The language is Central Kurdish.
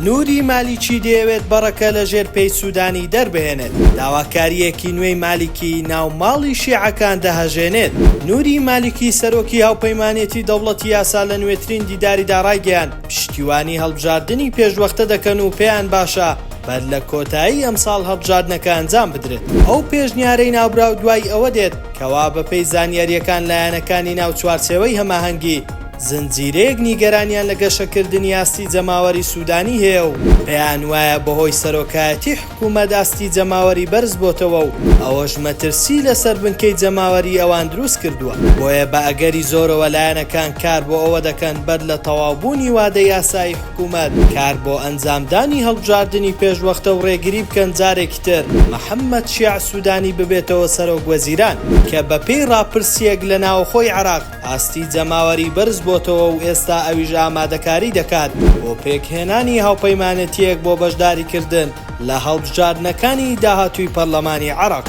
نوری مالیکی دەیەوێت بەڕەکە لە ژێر پێی سوودانی دەربهێنێت. داواکاریەکی نوێی مالیکی ناو ماڵی شیعەکان دەهەژێنێت. نوری مالیکی سەرۆکی هاوپەیمانێتی دەوڵەتی یاسا لە نوێترین دیداریدا ڕایگەیاند پشتیوانی هەڵبژاردننی پێشوەختە دەکەن و پێیان باشە بەر لە کۆتایی ئەمساڵ هەڵبژاردنەکە ئەنجام بدرێت. ئەو پێشنیارەی ناوبراو دوای ئەوە دێت کەوا بەپێی زانیاریەکان لایەنەکانی ناو چوارچێوەی هەماهەنگی زنجیرەیەک نیگەرانیان لە گەشەکردنی ئاستی جەماوەری سوودانی هەیە و پێیان وایە بەهۆی سەرۆکایەتی حکوومەت ئاستی جەماوەری بەرز بۆتەوە و ئەوەش مەترسی لەسەر بنکەی جەماوەری ئەوان دروست کردووە. بۆیە بە ئەگەری زۆرەوە لایەنەکان کار بۆ ئەوە دەکەن بەر لە تەواوبوونی وادەی یاسایی حکوومەت کار بۆ ئەنجامدانی هەڵبژاردننی پێشوەختە و ڕێگری بکەن جارێکی تر محەممەد شیع سوودانی ببێتەوە سەرۆک وەزیران کە بەپێی ڕاپرسیەک لە ناوخۆی عێراق ئاستی جەماوەری بەرز بۆتەوە و ئێستا ئەویش ئامادەکاری دەکات بۆ پێکهێنانی هاوپەیمانەتیەک بۆ بەشداریکردن لە هەڵبژاردنەکانی داهاتووی پەرلەمانی عێراق.